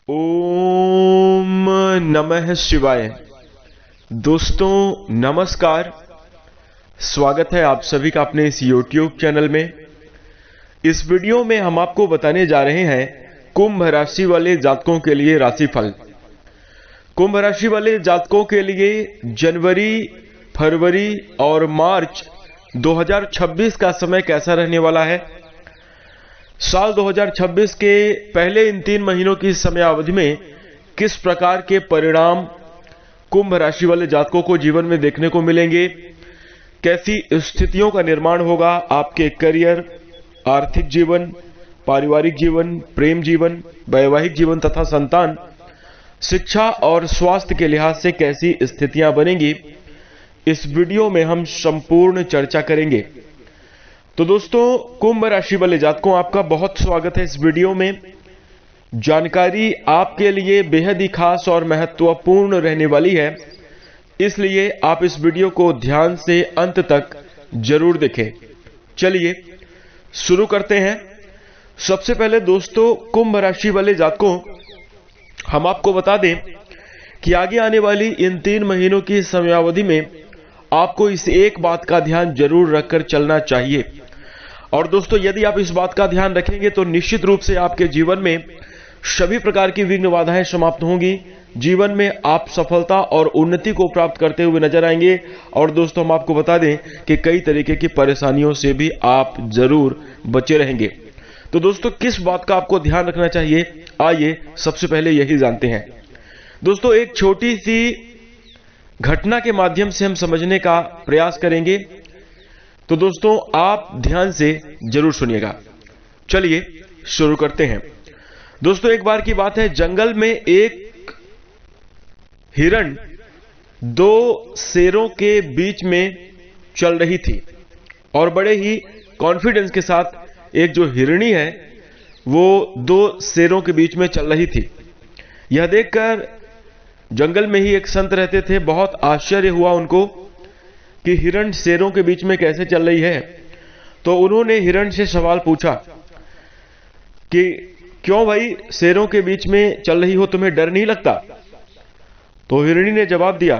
ओम नमः शिवाय। दोस्तों नमस्कार, स्वागत है आप सभी का अपने इस YouTube चैनल में। इस वीडियो में हम आपको बताने जा रहे हैं कुंभ राशि वाले जातकों के लिए राशिफल। कुंभ राशि वाले जातकों के लिए जनवरी, फरवरी और मार्च 2026 का समय कैसा रहने वाला है। साल 2026 के पहले इन 3 महीनों की समयावधि में किस प्रकार के परिणाम कुंभ राशि वाले जातकों को जीवन में देखने को मिलेंगे, कैसी स्थितियों का निर्माण होगा आपके करियर, आर्थिक जीवन, पारिवारिक जीवन, प्रेम जीवन, वैवाहिक जीवन तथा संतान, शिक्षा और स्वास्थ्य के लिहाज से कैसी स्थितियां बनेंगी, इस वीडियो में हम संपूर्ण चर्चा करेंगे। तो दोस्तों कुंभ राशि वाले जातकों, आपका बहुत स्वागत है इस वीडियो में। जानकारी आपके लिए बेहद ही खास और महत्वपूर्ण रहने वाली है, इसलिए आप इस वीडियो को ध्यान से अंत तक जरूर देखें। चलिए शुरू करते हैं। सबसे पहले दोस्तों कुंभ राशि वाले जातकों, हम आपको बता दें कि आगे आने वाली इन 3 महीनों की समयावधि में आपको इस एक बात का ध्यान जरूर रखकर चलना चाहिए। और दोस्तों यदि आप इस बात का ध्यान रखेंगे तो निश्चित रूप से आपके जीवन में सभी प्रकार की विघ्न बाधाएं समाप्त होंगी। जीवन में आप सफलता और उन्नति को प्राप्त करते हुए नजर आएंगे। और दोस्तों हम आपको बता दें कि कई तरीके की परेशानियों से भी आप जरूर बचे रहेंगे। तो दोस्तों किस बात का आपको ध्यान रखना चाहिए, आइए सबसे पहले यही जानते हैं। दोस्तों एक छोटी सी घटना के माध्यम से हम समझने का प्रयास करेंगे, तो दोस्तों आप ध्यान से जरूर सुनिएगा। चलिए शुरू करते हैं। दोस्तों एक बार की बात है, जंगल में एक हिरण 2 शेरों के बीच में चल रही थी और बड़े ही कॉन्फिडेंस के साथ एक जो हिरणी है वो 2 शेरों के बीच में चल रही थी। यह देखकर जंगल में ही एक संत रहते थे, बहुत आश्चर्य हुआ उनको कि हिरण शेरों के बीच में कैसे चल रही है। तो उन्होंने हिरण से सवाल पूछा कि क्यों भाई शेरों के बीच में चल रही हो, तुम्हें डर नहीं लगता? तो हिरणी ने जवाब दिया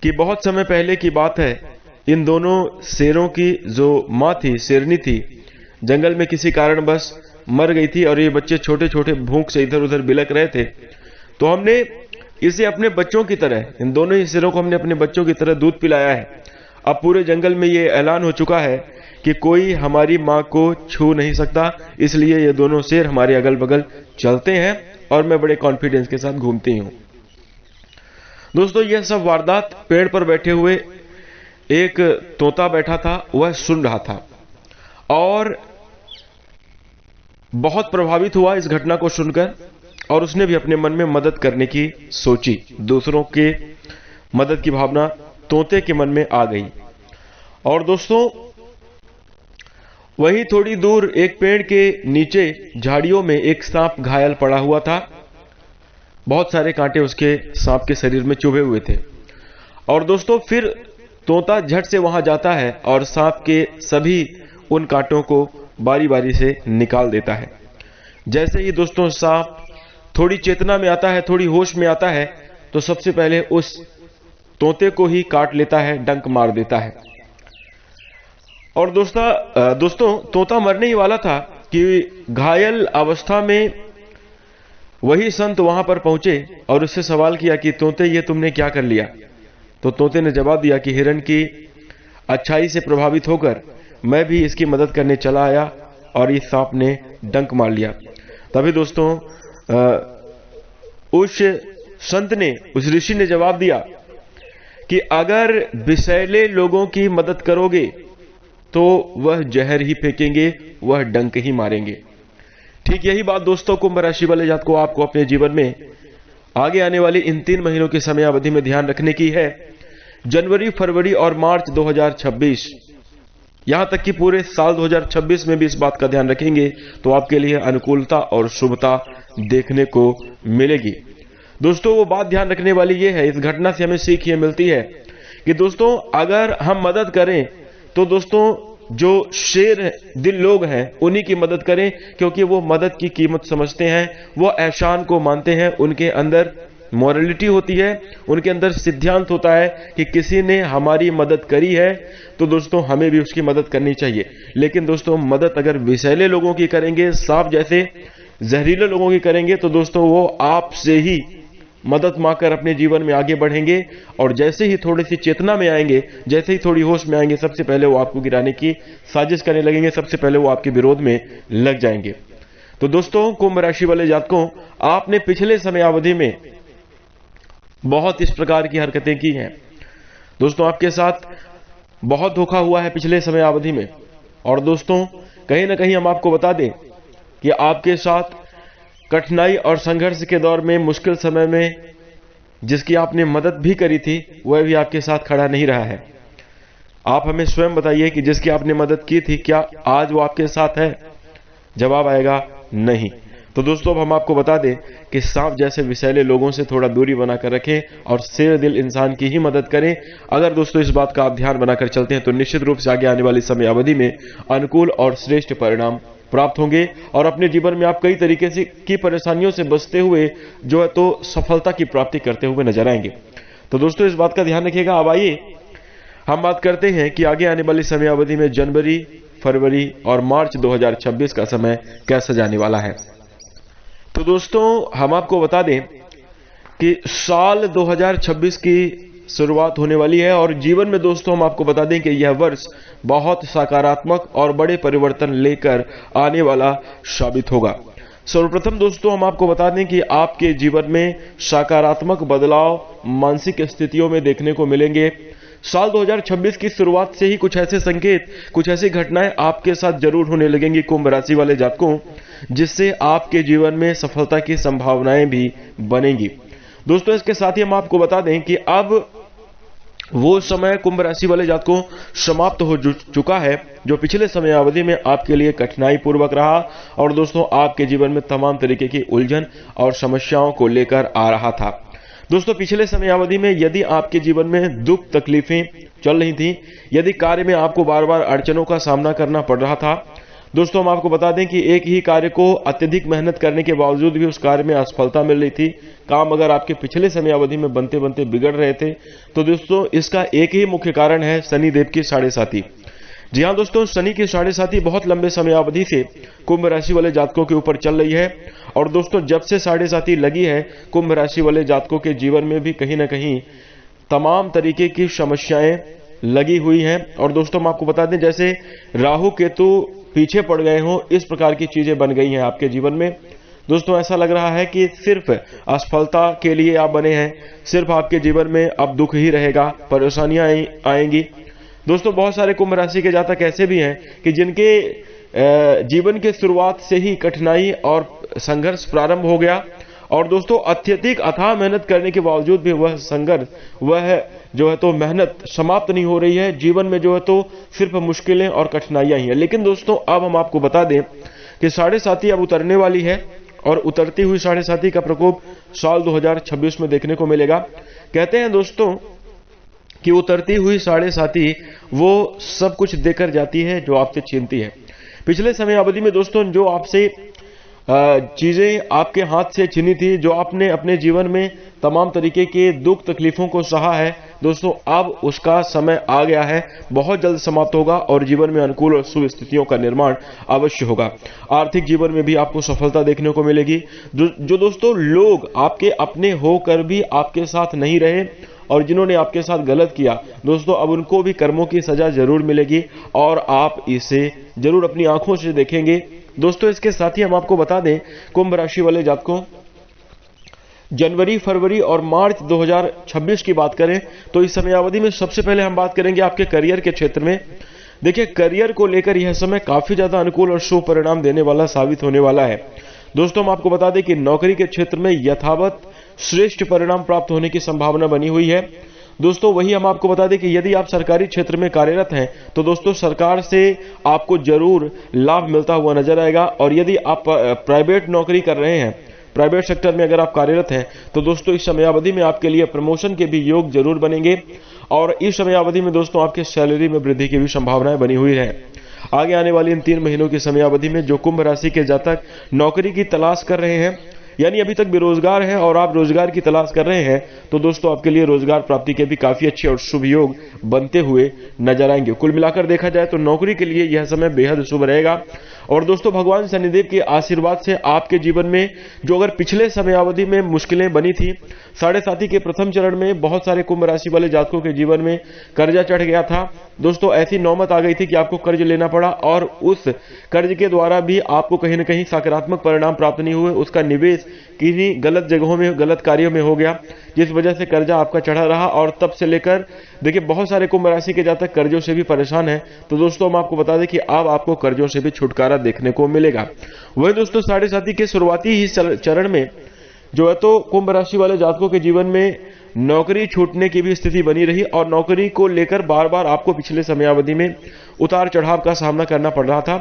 कि बहुत समय पहले की बात है, इन दोनों शेरों की जो मां थी, शेरनी थी, जंगल में किसी कारणवश मर गई थी और ये बच्चे छोटे छोटे भूख से इधर उधर बिलक रहे थे। तो हमने इसे अपने बच्चों की तरह, इन दोनों ही शेरों को हमने अपने बच्चों की तरह दूध पिलाया है। अब पूरे जंगल में ये ऐलान हो चुका है कि कोई हमारी मां को छू नहीं सकता, इसलिए ये दोनों शेर हमारे अगल बगल चलते हैं और मैं बड़े कॉन्फिडेंस के साथ घूमती हूं। दोस्तों यह सब वारदात पेड़ पर बैठे हुए एक तोता बैठा था, वह सुन रहा था और बहुत प्रभावित हुआ इस घटना को सुनकर और उसने भी अपने मन में मदद करने की सोची। दूसरों के मदद की भावना तोते के मन में आ गई। और दोस्तों वहीं थोड़ी दूर एक पेड़ के नीचे झाड़ियों में एक सांप घायल पड़ा हुआ था। बहुत सारे कांटे उसके सांप के शरीर में चुभे हुए थे। और दोस्तों फिर तोता झट से वहां जाता है और सांप के सभी उन कांटों को बारी बारी से निकाल देता है। जैसे ही दोस्तों सांप थोड़ी चेतना में आता है, थोड़ी होश में आता है, तो सबसे पहले उस तोते को ही काट लेता है, डंक मार देता है। और दोस्तों तोता मरने ही वाला था कि घायल अवस्था में वही संत वहां पर पहुंचे और उससे सवाल किया कि तोते ये तुमने क्या कर लिया? तो तोते ने जवाब दिया कि हिरण की अच्छाई से प्रभावित होकर मैं भी इसकी मदद करने चला आया और इस सांप ने डंक मार लिया। तभी दोस्तों उस संत ने, उस ऋषि ने जवाब दिया कि अगर विषैले लोगों की मदद करोगे तो वह जहर ही फेंकेंगे, वह डंक ही मारेंगे। ठीक यही बात दोस्तों कुंभ राशि वाले जातकों को आपको अपने जीवन में आगे आने वाली इन 3 महीनों की समयावधि में ध्यान रखने की है। जनवरी, फरवरी और मार्च 2026, यहां तक कि पूरे साल 2026 में भी इस बात का ध्यान रखेंगे तो आपके लिए अनुकूलता और शुभता देखने को मिलेगी। दोस्तों वो बात ध्यान रखने वाली ये है, इस घटना से हमें सीख ये मिलती है कि दोस्तों अगर हम मदद करें तो दोस्तों जो शेर दिल लोग हैं उन्हीं की मदद करें, क्योंकि वो मदद की कीमत समझते हैं, वो एहसान को मानते हैं, उनके अंदर मॉरलिटी होती है, उनके अंदर सिद्धांत होता है कि किसी ने हमारी मदद करी है तो दोस्तों हमें भी उसकी मदद करनी चाहिए। लेकिन दोस्तों मदद अगर विषैले लोगों की करेंगे, सांप जैसे जहरीले लोगों की करेंगे, तो दोस्तों वो आपसे ही मदद मांगकर अपने जीवन में आगे बढ़ेंगे, और जैसे ही थोड़ी सी चेतना में आएंगे, जैसे ही थोड़ी होश में आएंगे, सबसे पहले वो आपको गिराने की साजिश करने लगेंगे, सबसे पहले वो आपके विरोध में लग जाएंगे। तो दोस्तों कुंभ राशि वाले जातकों, आपने पिछले समय अवधि में बहुत इस प्रकार की हरकतें की हैं। दोस्तों आपके साथ बहुत धोखा हुआ है पिछले समय अवधि में, और दोस्तों कहीं ना कहीं हम आपको बता दें कि आपके साथ कठिनाई और संघर्ष के दौर में, मुश्किल समय में जिसकी आपने मदद भी करी थी वह भी आपके साथ खड़ा नहीं रहा है। आप हमें स्वयं बताइए कि जिसकी आपने मदद की थी, क्या आज वो आपके साथ है? जवाब आएगा नहीं। तो दोस्तों अब हम आपको बता दें कि सांप जैसे विषैले लोगों से थोड़ा दूरी बनाकर रखें और शेर दिल इंसान की ही मदद करें। अगर दोस्तों इस बात का आप ध्यान बनाकर चलते हैं तो निश्चित रूप से आगे आने वाली समय अवधि में अनुकूल और श्रेष्ठ परिणाम प्राप्त होंगे, और अपने जीवन में आप कई तरीके से की परेशानियों से बचते हुए जो है तो सफलता की प्राप्ति करते हुए नजर आएंगे। तो दोस्तों इस बात का ध्यान रखिएगा। अब आइए हम बात करते हैं कि आगे आने वाली समय अवधि में जनवरी, फरवरी और मार्च 2026 का समय कैसा जाने वाला है। तो दोस्तों हम आपको बता दें कि साल 2026 की शुरुआत होने वाली है, और जीवन में दोस्तों हम आपको बता दें कि यह वर्ष बहुत सकारात्मक और बड़े परिवर्तन लेकर आने वाला साबित होगा। सर्वप्रथम दोस्तों हम आपको बता दें कि आपके जीवन में सकारात्मक बदलाव मानसिक स्थितियों में देखने को मिलेंगे। साल 2026 की शुरुआत से ही कुछ ऐसे संकेत, कुछ ऐसी घटनाएं आपके साथ जरूर होने लगेंगी कुंभ राशि वाले जातकों, जिससे आपके जीवन में सफलता की संभावनाएं भी बनेंगी। दोस्तों इसके साथ ही हम आपको बता दें कि अब वो समय कुंभ राशि वाले जातकों समाप्त हो चुका है जो पिछले समय अवधि में आपके लिए कठिनाई पूर्वक रहा, और दोस्तों आपके जीवन में तमाम तरीके की उलझन और समस्याओं को लेकर आ रहा था। दोस्तों पिछले समय अवधि में यदि आपके जीवन में दुख तकलीफें चल रही थी, यदि कार्य में आपको बार बार अड़चनों का सामना करना पड़ रहा था, दोस्तों हम आपको बता दें कि एक ही कार्य को अत्यधिक मेहनत करने के बावजूद भी उस कार्य में असफलता मिल रही थी, काम अगर आपके पिछले समय अवधि में बनते बनते बिगड़ रहे थे, तो दोस्तों इसका एक ही मुख्य कारण है शनि देव की साढ़े साती। जी हाँ दोस्तों, शनि की साढ़े साती बहुत लंबे समय अवधि से कुंभ राशि वाले जातकों के ऊपर चल रही है, और दोस्तों जब से साढ़े साती लगी है कुंभ राशि वाले जातकों के जीवन में भी कहीं ना कहीं तमाम तरीके की समस्याएं लगी हुई हैं। और दोस्तों हम आपको बता दें जैसे राहु केतु पीछे पड़ गए हों, इस प्रकार की चीजें बन गई हैं आपके जीवन में। दोस्तों ऐसा लग रहा है कि सिर्फ असफलता के लिए आप बने हैं, सिर्फ आपके जीवन में अब दुख ही रहेगा, परेशानियां आएंगी। दोस्तों बहुत सारे कुंभ राशि के जातक ऐसे भी हैं कि जिनके जीवन के शुरुआत से ही कठिनाई और संघर्ष प्रारंभ हो गया, और दोस्तों अत्यधिक अथाह मेहनत करने के बावजूद भी वह संघर्ष, वह जो है तो मेहनत समाप्त नहीं हो रही है। जीवन में जो है तो सिर्फ मुश्किलें और कठिनाइयां ही हैं। लेकिन दोस्तों अब हम आपको बता दें कि साढ़े साती अब उतरने वाली है, और उतरती हुई साढ़े साती का प्रकोप साल 2026 में देखने को मिलेगा। कहते हैं दोस्तों कि उतरती हुई साढ़े साती वो सब कुछ देकर जाती है जो आपसे छीनती है। पिछले समय अवधि में दोस्तों जो आपसे चीजें आपके हाथ से छीनी थी, जो आपने अपने जीवन में तमाम तरीके के दुख तकलीफों को सहा है, दोस्तों अब उसका समय आ गया है, बहुत जल्द समाप्त होगा, और जीवन में अनुकूल और शुभ स्थितियों का निर्माण अवश्य होगा। आर्थिक जीवन में भी आपको सफलता देखने को मिलेगी। जो दोस्तों लोग आपके अपने होकर भी आपके साथ नहीं रहे और जिन्होंने आपके साथ गलत किया, दोस्तों अब उनको भी कर्मों की सजा जरूर मिलेगी, और आप इसे जरूर अपनी आंखों से देखेंगे। दोस्तों इसके साथ ही हम आपको बता दें कुंभ राशि वाले जातकों, जनवरी, फरवरी और मार्च 2026 की बात करें तो इस समय अवधि में सबसे पहले हम बात करेंगे आपके करियर के क्षेत्र में। देखिए करियर को लेकर यह समय काफी ज्यादा अनुकूल और शुभ परिणाम देने वाला साबित होने वाला है। दोस्तों हम आपको बता दें कि नौकरी के क्षेत्र में यथावत श्रेष्ठ परिणाम प्राप्त होने की संभावना बनी हुई है। दोस्तों वही हम आपको बता दें कि यदि आप सरकारी क्षेत्र में कार्यरत हैं तो दोस्तों सरकार से आपको जरूर लाभ मिलता हुआ नजर आएगा, और यदि आप प्राइवेट नौकरी कर रहे हैं, प्राइवेट सेक्टर में अगर आप कार्यरत हैं तो दोस्तों इस समय अवधि में आपके लिए प्रमोशन के भी योग जरूर बनेंगे, और इस समय अवधि में दोस्तों आपके सैलरी में वृद्धि की भी संभावनाएं बनी हुई है। आगे आने वाली इन 3 महीनों की समयावधि में जो कुंभ राशि के जातक नौकरी की तलाश कर रहे हैं, यानी अभी तक बेरोजगार हैं और आप रोजगार की तलाश कर रहे हैं, तो दोस्तों आपके लिए रोजगार प्राप्ति के भी काफी अच्छे और शुभ योग बनते हुए नजर आएंगे। कुल मिलाकर देखा जाए तो नौकरी के लिए यह समय बेहद शुभ रहेगा। और दोस्तों भगवान शनिदेव के आशीर्वाद से आपके जीवन में जो अगर पिछले समयावधि में मुश्किलें बनी थी, साढ़े साथी के प्रथम चरण में बहुत सारे कुंभ राशि वाले जातकों के जीवन में कर्जा चढ़ गया था। दोस्तों ऐसी नौबत आ गई थी कि आपको कर्ज लेना पड़ा और उस कर्ज के द्वारा भी आपको कहीं ना कहीं सकारात्मक परिणाम प्राप्त नहीं हुए। उसका निवेश किन्हीं गलत जगहों में, गलत कार्यों में हो गया, जिस वजह से कर्जा आपका चढ़ा रहा। और तब से लेकर देखिए बहुत सारे कुंभ राशि के जातक कर्जों से भी परेशान हैं। तो दोस्तों हम आपको बता दें कि अब आपको कर्जों से भी छुटकारा देखने को मिलेगा। वही दोस्तों साढ़े साथी के शुरुआती ही चरण में जो है तो कुंभ राशि वाले जातकों के जीवन में नौकरी छूटने की भी स्थिति बनी रही और नौकरी को लेकर बार बार आपको पिछले समयावधि में उतार चढ़ाव का सामना करना पड़ रहा था।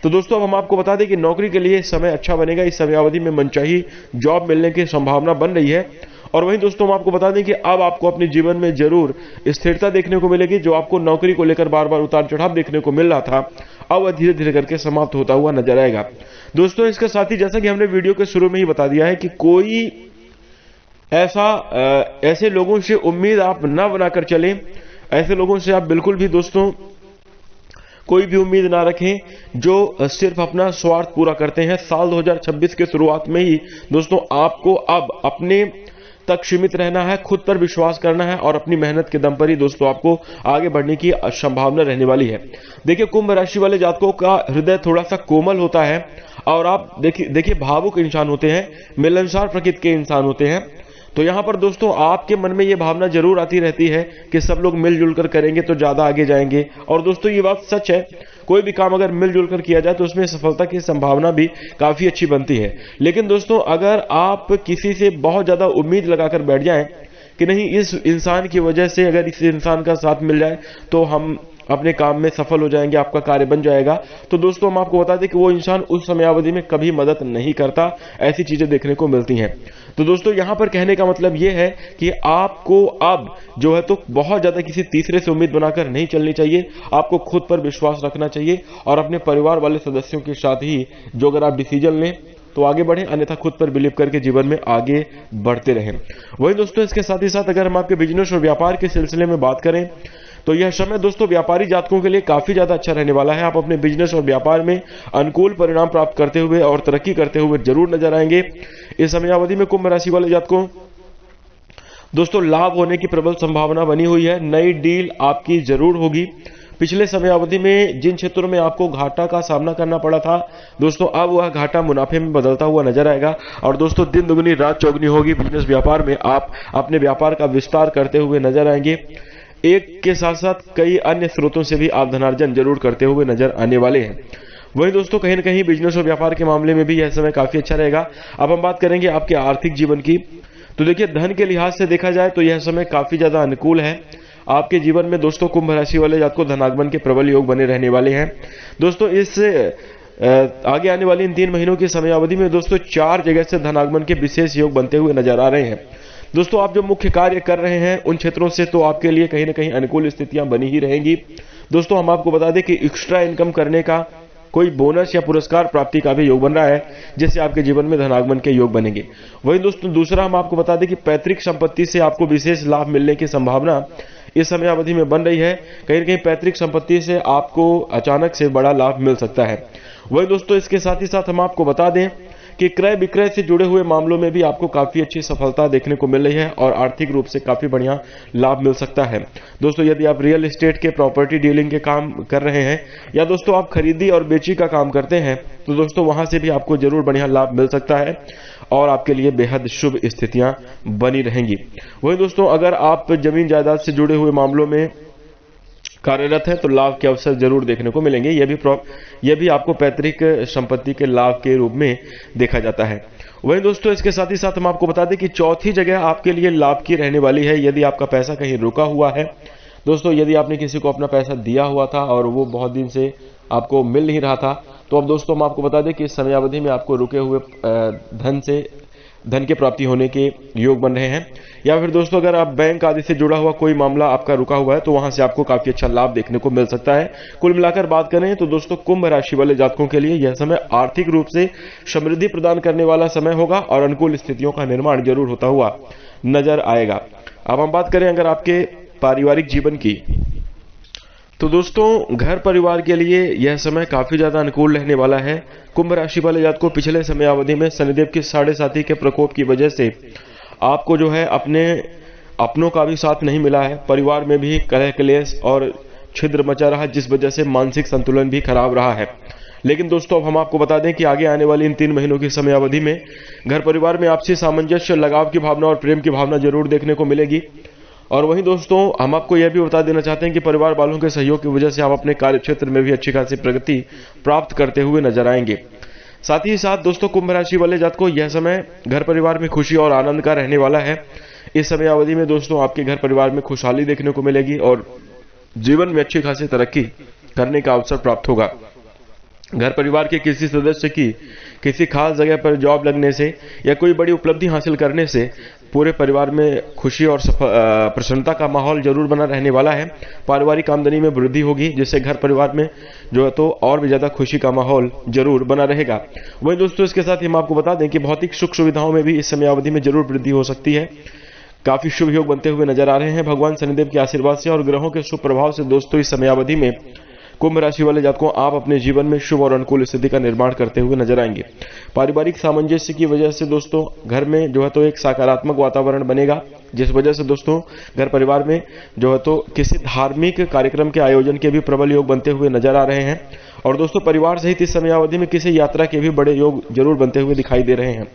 तो दोस्तों अब हम आपको बता दें कि नौकरी के लिए समय अच्छा बनेगा। इस समयावधि में मनचाही जॉब मिलने की संभावना बन रही है। और वहीं दोस्तों हम आपको बता दें कि अब आपको अपने जीवन में जरूर स्थिरता देखने को मिलेगी। जो आपको नौकरी को लेकर बार बार उतार चढ़ाव देखने को मिल रहा था, अब वह धीरे धीरे करके समाप्त होता हुआ नजर आएगा। दोस्तों इसके साथ ही जैसा कि हमने वीडियो के शुरू में ही बता दिया है कि कोई ऐसे लोगों से उम्मीद आप न बनाकर चलें। ऐसे लोगों से आप बिल्कुल भी दोस्तों कोई भी उम्मीद ना रखें जो सिर्फ अपना स्वार्थ पूरा करते हैं। साल 2026 के शुरुआत में ही दोस्तों आपको अब अपने तक सीमित रहना है, खुद पर विश्वास करना है और अपनी मेहनत के दम पर ही दोस्तों आपको आगे बढ़ने की संभावना रहने वाली है। देखिए कुंभ राशि वाले जातकों का हृदय थोड़ा सा कोमल होता है और आप देखिए भावुक इंसान होते हैं, मिलनसार प्रकृति के इंसान होते हैं। तो यहाँ पर दोस्तों आपके मन में ये भावना जरूर आती रहती है कि सब लोग मिलजुल कर करेंगे तो ज्यादा आगे जाएंगे। और दोस्तों ये बात सच है, कोई भी काम अगर मिलजुल कर किया जाए तो उसमें सफलता की संभावना भी काफी अच्छी बनती है। लेकिन दोस्तों अगर आप किसी से बहुत ज्यादा उम्मीद लगाकर बैठ जाएं कि नहीं इस इंसान की वजह से अगर इस इंसान का साथ मिल जाए तो हम अपने काम में सफल हो जाएंगे, आपका कार्य बन जाएगा, तो दोस्तों हम आपको बता दें कि वो इंसान उस समयावधि में कभी मदद नहीं करता। ऐसी चीजें देखने को मिलती हैं। तो दोस्तों यहां पर कहने का मतलब ये है कि आपको अब जो है तो बहुत ज्यादा किसी तीसरे से उम्मीद बनाकर नहीं चलनी चाहिए। आपको खुद पर विश्वास रखना चाहिए और अपने परिवार वाले सदस्यों के साथ ही जो अगर आप डिसीजन लें तो आगे बढ़ें, अन्यथा खुद पर बिलीव करके जीवन में आगे बढ़ते रहें। वही दोस्तों इसके साथ ही साथ अगर हम आपके बिजनेस और व्यापार के सिलसिले में बात करें तो यह समय दोस्तों व्यापारी जातकों के लिए काफी ज्यादा अच्छा रहने वाला है। आप अपने बिजनेस और व्यापार में अनुकूल परिणाम प्राप्त करते हुए और तरक्की करते हुए जरूर नजर आएंगे। इस समयावधि में कुंभ राशि वाले जातकों दोस्तों लाभ होने की प्रबल संभावना बनी हुई है। नई डील आपकी जरूर होगी। पिछले समयावधि में जिन क्षेत्रों में आपको घाटा का सामना करना पड़ा था दोस्तों अब वह घाटा मुनाफे में बदलता हुआ नजर आएगा। और दोस्तों दिन दुगनी रात चौगनी होगी। बिजनेस व्यापार में आप अपने व्यापार का विस्तार करते हुए नजर आएंगे। एक के साथ साथ कई अन्य स्रोतों से भी आप धनार्जन जरूर करते हुए नजर आने वाले हैं। वहीं दोस्तों कहीं न कहीं बिजनेस और व्यापार के मामले में भी यह समय काफी अच्छा रहेगा। अब हम बात करेंगे आपके आर्थिक जीवन की। तो देखिए धन के लिहाज से देखा जाए तो यह समय काफी ज्यादा अनुकूल है। आपके जीवन में दोस्तों कुंभ राशि वाले जातकों धनागमन के प्रबल योग बने रहने वाले हैं। दोस्तों इस आगे आने वाली इन 3 महीनों की समयावधि में दोस्तों 4 जगह से धनागमन के विशेष योग बनते हुए नजर आ रहे हैं। दोस्तों आप जो मुख्य कार्य कर रहे हैं उन क्षेत्रों से तो आपके लिए कहीं ना कहीं अनुकूल स्थितियां बनी ही रहेंगी। दोस्तों हम आपको बता दें कि एक्स्ट्रा इनकम करने का कोई बोनस या पुरस्कार प्राप्ति का भी योग बन रहा है, जिससे आपके जीवन में धनागमन के योग बनेंगे। वहीं दोस्तों दूसरा हम आपको बता दें कि पैतृक संपत्ति से आपको विशेष लाभ मिलने की संभावना इस समयावधि में बन रही है। कहीं न कहीं पैतृक संपत्ति से आपको अचानक से बड़ा लाभ मिल सकता है। वहीं दोस्तों इसके साथ ही साथ हम आपको बता दें कि क्रय विक्रय से जुड़े हुए मामलों में भी आपको काफी अच्छी सफलता देखने को मिल रही है और आर्थिक रूप से काफी बढ़िया लाभ मिल सकता है। दोस्तों यदि आप रियल एस्टेट के प्रॉपर्टी डीलिंग के काम कर रहे हैं या दोस्तों आप खरीदी और बेची का काम करते हैं तो दोस्तों वहां से भी आपको जरूर बढ़िया लाभ मिल सकता है और आपके लिए बेहद शुभ स्थितियां बनी रहेंगी। वही दोस्तों अगर आप जमीन जायदाद से जुड़े हुए मामलों में कार्यरत है तो लाभ के अवसर जरूर देखने को मिलेंगे। यह भी आपको पैतृक संपत्ति के लाभ के रूप में देखा जाता है। वहीं दोस्तों इसके साथ ही साथ हम आपको बता दें कि चौथी जगह आपके लिए लाभ की रहने वाली है। यदि आपका पैसा कहीं रुका हुआ है दोस्तों, यदि आपने किसी को अपना पैसा दिया हुआ था और वो बहुत दिन से आपको मिल नहीं रहा था, तो अब दोस्तों हम आपको बता दें कि इस समयावधि में आपको रुके हुए धन की प्राप्ति होने के योग बन रहे हैं। या फिर दोस्तों अगर आप बैंक आदि से जुड़ा हुआ कोई मामला आपका रुका हुआ है तो वहां से आपको काफी अच्छा लाभ देखने को मिल सकता है। कुल मिलाकर बात करें तो दोस्तों कुंभ राशि वाले जातकों के लिए यह समय आर्थिक रूप से समृद्धि प्रदान करने वाला समय होगा और अनुकूल स्थितियों का निर्माण जरूर होता हुआ नजर आएगा। अब हम बात करें अगर आपके पारिवारिक जीवन की, तो दोस्तों घर परिवार के लिए यह समय काफी ज्यादा अनुकूल रहने वाला है। कुंभ राशि वाले जातकों को पिछले समय अवधि में शनिदेव की 7.5 के प्रकोप की वजह से आपको जो है अपनों का भी साथ नहीं मिला है। परिवार में भी कलह क्लेश और छिद्र मचा रहा, जिस वजह से मानसिक संतुलन भी खराब रहा है। लेकिन दोस्तों अब हम आपको बता दें कि आगे आने वाली इन 3 महीनों की समय अवधि में घर परिवार में आपसी सामंजस्य, लगाव की भावना और प्रेम की भावना जरूर देखने को मिलेगी। और वहीं दोस्तों हम आपको यह भी बता देना चाहते हैं कि परिवार वालों के सहयोग की वजह से आप अपने कार्य क्षेत्र में भी अच्छी खासी प्रगति प्राप्त करते हुए नजर आएंगे। साथ ही साथ दोस्तों कुंभ राशि वाले जातकों को यह समय घर परिवार में खुशी और आनंद का रहने वाला है। इस समय अवधि में दोस्तों आपके घर परिवार में खुशहाली देखने को मिलेगी और जीवन में अच्छी खासी तरक्की करने का अवसर प्राप्त होगा। घर परिवार के किसी सदस्य की किसी खास जगह पर जॉब लगने से या कोई बड़ी उपलब्धि हासिल करने से पूरे परिवार में खुशी और प्रसन्नता का माहौल जरूर बना रहने वाला है। पारिवारिक आमदनी में वृद्धि होगी, जिससे घर परिवार में जो है तो और भी ज्यादा खुशी का माहौल जरूर बना रहेगा। वहीं दोस्तों इसके साथ ही हम आपको बता दें कि भौतिक सुख सुविधाओं में भी इस समय अवधि में जरूर वृद्धि हो सकती है। काफी शुभ योग बनते हुए नजर आ रहे हैं भगवान शनिदेव के आशीर्वाद से और ग्रहों के शुभ प्रभाव से। दोस्तों इस समय अवधि में कुंभ राशि वाले जातकों आप अपने जीवन में शुभ और अनुकूल स्थिति का निर्माण करते हुए नजर आएंगे। पारिवारिक सामंजस्य की वजह से दोस्तों घर में जो है तो एक सकारात्मक वातावरण बनेगा, जिस वजह से दोस्तों घर परिवार में जो है तो किसी धार्मिक कार्यक्रम के आयोजन के भी प्रबल योग बनते हुए नजर आ रहे हैं। और दोस्तों परिवार सहित इस समय अवधि में किसी यात्रा के भी बड़े योग जरूर बनते हुए दिखाई दे रहे हैं।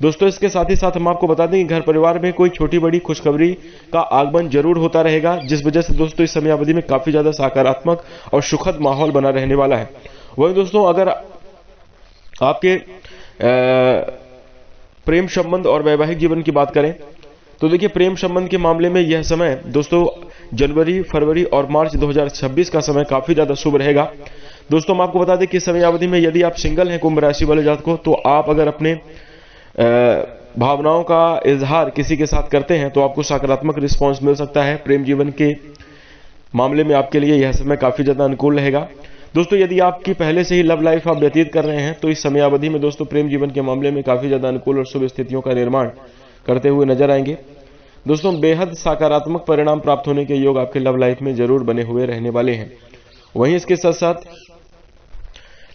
दोस्तों इसके साथ ही साथ हम आपको बता दें कि घर परिवार में कोई छोटी बड़ी खुशखबरी का आगमन जरूर होता रहेगा, जिस वजह से दोस्तों इस समय अवधि में काफी ज्यादा सकारात्मक और सुखद माहौल बना रहने वाला है। वहीं दोस्तों अगर आपके प्रेम संबंध और वैवाहिक जीवन की बात करें तो देखिए प्रेम संबंध के मामले में यह समय दोस्तों जनवरी, फरवरी और मार्च 2026 का समय काफी ज्यादा शुभ रहेगा। दोस्तों हम आपको बता दें कि इस समय अवधि में यदि आप सिंगल हैं कुंभ राशि वाले जातकों को, तो आप अगर अपने भावनाओं का इजहार किसी के साथ करते हैं तो आपको सकारात्मक रिस्पांस मिल सकता है। प्रेम जीवन के मामले में आपके लिए यह समय काफी ज्यादा अनुकूल रहेगा। दोस्तों यदि आपकी पहले से ही लव लाइफ आप व्यतीत कर रहे हैं तो इस समय अवधि में दोस्तों प्रेम जीवन के मामले में काफी ज्यादा अनुकूल और शुभ स्थितियों का निर्माण करते हुए नजर आएंगे। दोस्तों बेहद सकारात्मक परिणाम प्राप्त होने के योग आपके लव लाइफ में जरूर बने हुए रहने वाले हैं। वहीं इसके साथ साथ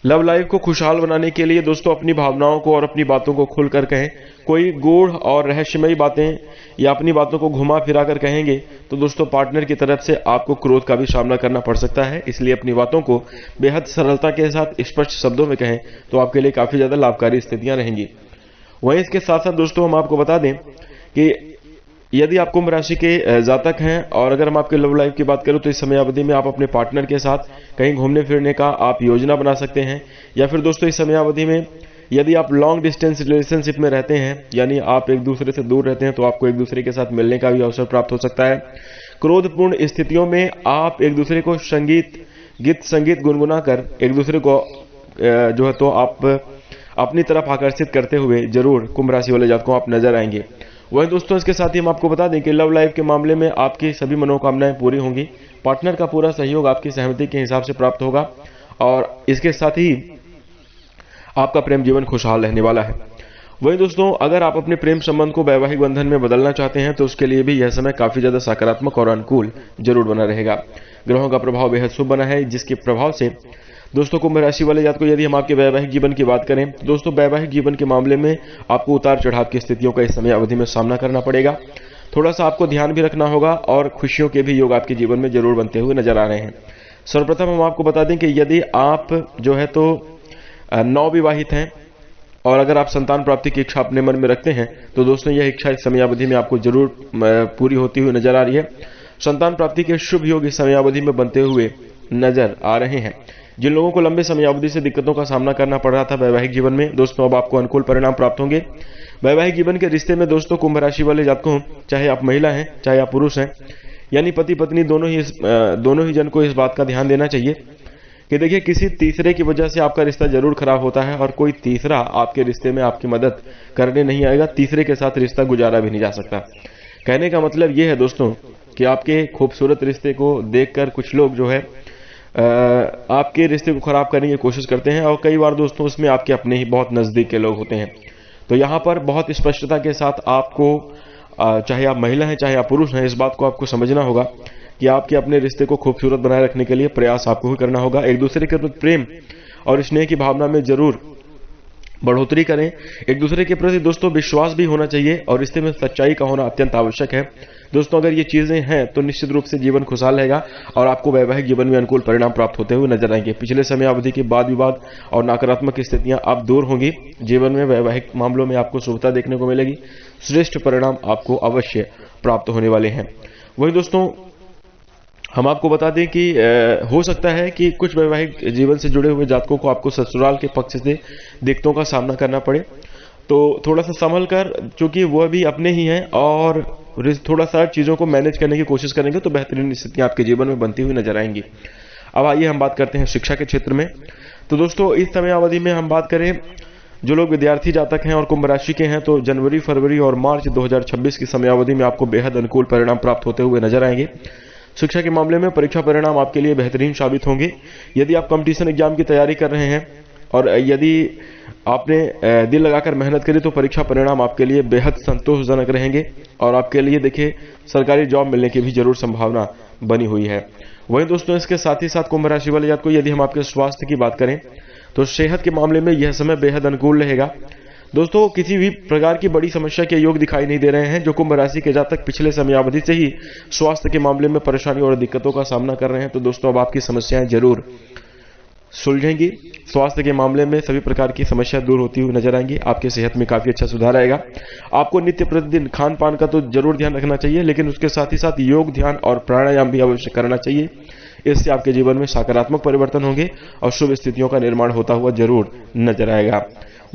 लव लाइफ को खुशहाल बनाने के लिए दोस्तों अपनी भावनाओं को और अपनी बातों को खुलकर कहें। कोई गूढ़ और रहस्यमयी बातें या अपनी बातों को घुमा फिरा कर कहेंगे तो दोस्तों पार्टनर की तरफ से आपको क्रोध का भी सामना करना पड़ सकता है। इसलिए अपनी बातों को बेहद सरलता के साथ स्पष्ट शब्दों में कहें तो आपके लिए काफी ज्यादा लाभकारी स्थितियां रहेंगी। वहीं इसके साथ साथ दोस्तों हम आपको बता दें कि यदि आप कुंभ राशि के जातक हैं और अगर हम आपके लव लाइफ की बात करें तो इस समय अवधि में आप अपने पार्टनर के साथ कहीं घूमने फिरने का आप योजना बना सकते हैं। या फिर दोस्तों इस समय अवधि में यदि आप लॉन्ग डिस्टेंस रिलेशनशिप में रहते हैं, यानी आप एक दूसरे से दूर रहते हैं, तो आपको एक दूसरे के साथ मिलने का भी अवसर प्राप्त हो सकता है। क्रोधपूर्ण स्थितियों में आप एक दूसरे को गीत संगीत गुनगुना कर एक दूसरे को जो है तो आप अपनी तरफ आकर्षित करते हुए जरूर कुंभ राशि वाले जातकों आप नजर आएंगे। वहीं दोस्तों इसके साथ ही हम आपको बता दें कि लव लाइफ के मामले में आपकी सभी मनोकामनाएं पूरी होंगी। पार्टनर का पूरा सहयोग आपकी सहमति के हिसाब से प्राप्त होगा और इसके साथ ही आपका प्रेम जीवन खुशहाल रहने वाला है। वहीं दोस्तों अगर आप अपने प्रेम संबंध को वैवाहिक बंधन में बदलना चाहते हैं तो उसके लिए भी यह समय काफी ज्यादा सकारात्मक और अनुकूल जरूर बना रहेगा। ग्रहों का प्रभाव बेहद शुभ बना है, जिसके प्रभाव से दोस्तों कुंभ राशि वाले जातकों को यदि हम आपके वैवाहिक जीवन की बात करें तो दोस्तों वैवाहिक जीवन के मामले में आपको उतार चढ़ाव की स्थितियों का इस समय अवधि में सामना करना पड़ेगा। थोड़ा सा आपको ध्यान भी रखना होगा और खुशियों के भी योग आपके जीवन में जरूर बनते हुए नजर आ रहे हैं। सर्वप्रथम हम आपको बता दें कि यदि आप जो है तो नवविवाहित हैं और अगर आप संतान प्राप्ति की इच्छा अपने मन में रखते हैं तो दोस्तों यह इच्छा इस समय अवधि में आपको जरूर पूरी होती हुई नजर आ रही है। संतान प्राप्ति के शुभ योग इस समय अवधि में बनते हुए नजर आ रहे हैं। जिन लोगों को लंबे समय अवधि से दिक्कतों का सामना करना पड़ रहा था वैवाहिक जीवन में, दोस्तों अब आपको अनुकूल परिणाम प्राप्त होंगे। वैवाहिक जीवन के रिश्ते में दोस्तों कुंभ राशि वाले जातकों, चाहे आप महिला हैं चाहे आप पुरुष हैं, यानी पति पत्नी दोनों ही जन को इस बात का ध्यान देना चाहिए कि देखिए किसी तीसरे की वजह से आपका रिश्ता जरूर खराब होता है और कोई तीसरा आपके रिश्ते में आपकी मदद करने नहीं आएगा। तीसरे के साथ रिश्ता गुजारा भी नहीं जा सकता। कहने का मतलब ये है दोस्तों कि आपके खूबसूरत रिश्ते को देखकर कुछ लोग जो है आपके रिश्ते को खराब करने की कोशिश करते हैं, और कई बार दोस्तों उसमें आपके अपने ही बहुत नज़दीक के लोग होते हैं। तो यहाँ पर बहुत स्पष्टता के साथ आपको चाहे आप महिला हैं चाहे आप पुरुष हैं, इस बात को आपको समझना होगा कि आपके अपने रिश्ते को खूबसूरत बनाए रखने के लिए प्रयास आपको ही करना होगा। एक दूसरे के प्रति प्रेम और स्नेह की भावना में जरूर बढ़ोतरी करें। एक दूसरे के प्रति दोस्तों विश्वास भी होना चाहिए, और रिश्ते में सच्चाई का होना अत्यंत आवश्यक है। दोस्तों अगर ये चीजें हैं तो निश्चित रूप से जीवन खुशहाल रहेगा और आपको वैवाहिक जीवन में अनुकूल परिणाम प्राप्त होते हुए नजर आएंगे। पिछले समय अवधि के वाद विवाद और नकारात्मक स्थितियां अब दूर होंगी। जीवन में वैवाहिक मामलों में आपको शुभता देखने को मिलेगी। श्रेष्ठ परिणाम आपको अवश्य प्राप्त होने वाले हैं। वही दोस्तों हम आपको बता दें कि हो सकता है कि कुछ वैवाहिक जीवन से जुड़े हुए जातकों को आपको ससुराल के पक्ष से दिक्कतों का सामना करना पड़े, तो थोड़ा सा संभल कर, चूंकि वह भी अपने ही हैं और थोड़ा सा चीज़ों को मैनेज करने की कोशिश करेंगे तो बेहतरीन स्थितियां आपके जीवन में बनती हुई नजर आएंगी। अब आइए हम बात करते हैं शिक्षा के क्षेत्र में। तो दोस्तों इस समय अवधि में हम बात करें, जो लोग विद्यार्थी जातक हैं और कुंभ राशि के हैं, तो जनवरी, फरवरी और मार्च 2026 की समयावधि में आपको बेहद अनुकूल परिणाम प्राप्त होते हुए नजर आएंगे। शिक्षा के मामले में परीक्षा परिणाम आपके लिए बेहतरीन साबित होंगे। यदि आप कंपटीशन एग्जाम की तैयारी कर रहे हैं और यदि आपने दिल लगाकर मेहनत करी तो परीक्षा परिणाम आपके लिए बेहद संतोषजनक रहेंगे, और आपके लिए देखिए सरकारी जॉब मिलने की भी जरूर संभावना बनी हुई है। वहीं दोस्तों इसके साथ ही साथ कुंभ राशि वाले जातकों को यदि हम आपके स्वास्थ्य की बात करें तो सेहत के मामले में यह समय बेहद अनुकूल रहेगा। दोस्तों किसी भी प्रकार की बड़ी समस्या के योग दिखाई नहीं दे रहे हैं। जो कुंभ राशि के जातक पिछले समयावधि से ही स्वास्थ्य के मामले में परेशानी और दिक्कतों का सामना कर रहे हैं, तो दोस्तों अब आपकी समस्याएं जरूर सुलझेंगी। स्वास्थ्य के मामले में सभी प्रकार की समस्या दूर होती हुई नजर आएंगी। आपकी सेहत में काफी अच्छा सुधार आएगा। आपको नित्य प्रतिदिन खान पान का तो जरूर ध्यान रखना चाहिए, लेकिन उसके साथ ही साथ योग, ध्यान और प्राणायाम भी अवश्य करना चाहिए। इससे आपके जीवन में सकारात्मक परिवर्तन होंगे और शुभ स्थितियों का निर्माण होता हुआ जरूर नजर आएगा।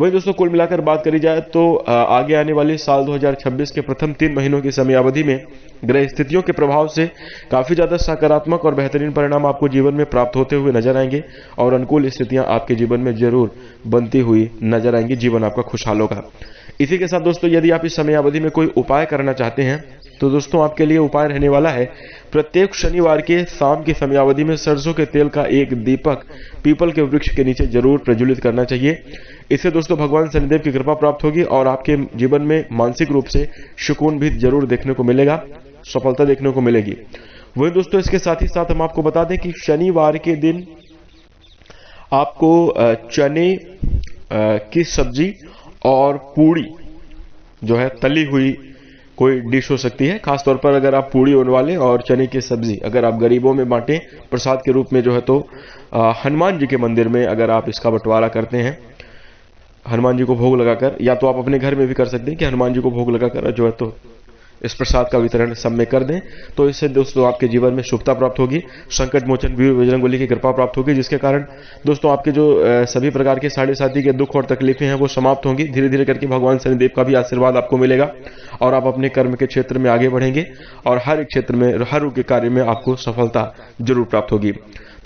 वही दोस्तों कुल मिलाकर बात करी जाए तो आगे आने वाले साल 2026 के प्रथम 3 महीनों की समयावधि में ग्रह स्थितियों के प्रभाव से काफी ज्यादा सकारात्मक और बेहतरीन परिणाम आपको जीवन में प्राप्त होते हुए नजर आएंगे, और अनुकूल स्थितियां आपके जीवन में जरूर बनती हुई नजर आएंगी। जीवन आपका खुशहाल होगा। इसी के साथ दोस्तों यदि आप इस समयावधि में कोई उपाय करना चाहते हैं तो दोस्तों आपके लिए उपाय रहने वाला है, प्रत्येक शनिवार के शाम की समयावधि में सरसों के तेल का एक दीपक पीपल के वृक्ष के नीचे जरूर प्रज्वलित करना चाहिए। इससे दोस्तों भगवान शनिदेव की कृपा प्राप्त होगी और आपके जीवन में मानसिक रूप से सुकून भी जरूर देखने को मिलेगा, सफलता देखने को मिलेगी। वही दोस्तों इसके साथ ही साथ हम आपको बता दें कि शनिवार के दिन आपको चने की सब्जी और पूड़ी जो है तली हुई कोई डिश हो सकती है। खासतौर पर अगर आप पूड़ी बनवा लें और चने की सब्जी अगर आप गरीबों में बांटें प्रसाद के रूप में जो है, तो हनुमान जी के मंदिर में अगर आप इसका बंटवारा करते हैं, हनुमान जी को भोग लगाकर, या तो आप अपने घर में भी कर सकते हैं कि हनुमान जी को भोग लगाकर जो है तो इस प्रसाद का वितरण सब में कर दें, तो इससे दोस्तों आपके जीवन में शुभता प्राप्त होगी। संकट मोचन वीर बजरंगबली की कृपा प्राप्त होगी, जिसके कारण दोस्तों आपके जो सभी प्रकार के साढ़े साथी के दुख और तकलीफें हैं वो समाप्त होंगी। धीरे धीरे करके भगवान शनिदेव का भी आशीर्वाद आपको मिलेगा और आप अपने कर्म के क्षेत्र में आगे बढ़ेंगे और हर एक क्षेत्र में, हर एक कार्य में आपको सफलता जरूर प्राप्त होगी।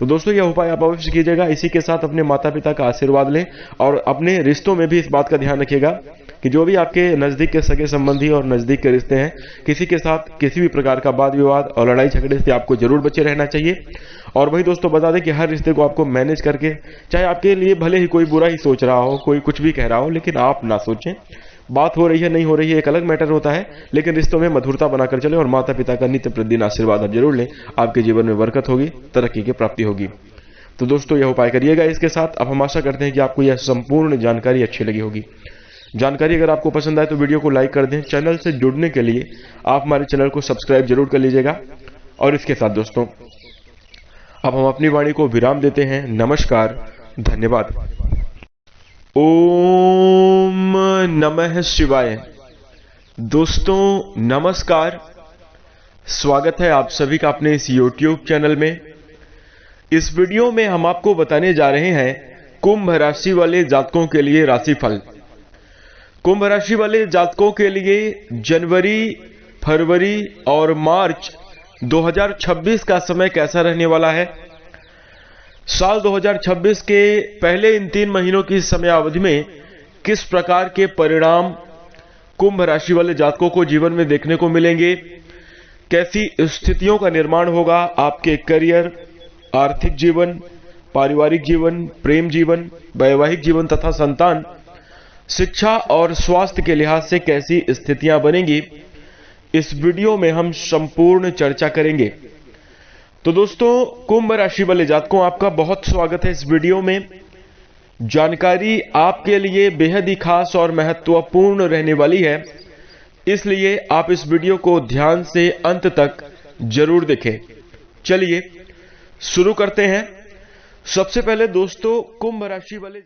तो दोस्तों यह उपाय आप अवश्य कीजिएगा। इसी के साथ अपने माता पिता का आशीर्वाद लें और अपने रिश्तों में भी इस बात का ध्यान रखिएगा कि जो भी आपके नजदीक के सगे संबंधी और नजदीक के रिश्ते हैं, किसी के साथ किसी भी प्रकार का वाद विवाद और लड़ाई झगड़े से आपको जरूर बचे रहना चाहिए। और वही दोस्तों बता दें कि हर रिश्ते को आपको मैनेज करके, चाहे आपके लिए भले ही कोई बुरा ही सोच रहा हो, कोई कुछ भी कह रहा हो, लेकिन आप ना सोचें। बात हो रही है नहीं हो रही है एक अलग मैटर होता है, लेकिन रिश्तों में मधुरता बनाकर चले और माता पिता का नित्य प्रतिदिन आशीर्वाद आप जरूर लें। आपके जीवन में बरकत होगी, तरक्की की प्राप्ति होगी। तो दोस्तों यह उपाय करिएगा। इसके साथ अब हम आशा करते हैं कि आपको यह संपूर्ण जानकारी अच्छी लगी होगी। जानकारी अगर आपको पसंद आए तो वीडियो को लाइक कर दें। चैनल से जुड़ने के लिए आप हमारे चैनल को सब्सक्राइब जरूर कर लीजिएगा। और इसके साथ दोस्तों अब हम अपनी वाणी को विराम देते हैं। नमस्कार, धन्यवाद। ओम नमः शिवाय। दोस्तों नमस्कार, स्वागत है आप सभी का अपने इस YouTube चैनल में। इस वीडियो में हम आपको बताने जा रहे हैं कुंभ राशि वाले जातकों के लिए राशिफल। कुंभ राशि वाले जातकों के लिए जनवरी, फरवरी और मार्च 2026 का समय कैसा रहने वाला है। साल 2026 के पहले इन 3 महीनों की समयावधि में किस प्रकार के परिणाम कुंभ राशि वाले जातकों को जीवन में देखने को मिलेंगे, कैसी स्थितियों का निर्माण होगा आपके करियर, आर्थिक जीवन, पारिवारिक जीवन, प्रेम जीवन, वैवाहिक जीवन तथा संतान, शिक्षा और स्वास्थ्य के लिहाज से कैसी स्थितियां बनेंगी, इस वीडियो में हम संपूर्ण चर्चा करेंगे। तो दोस्तों, कुंभ राशि वाले जातकों, आपका बहुत स्वागत है इस वीडियो में। जानकारी आपके लिए बेहद ही खास और महत्वपूर्ण रहने वाली है, इसलिए आप इस वीडियो को ध्यान से अंत तक जरूर देखें। चलिए शुरू करते हैं। सबसे पहले दोस्तों, कुंभ राशि वाले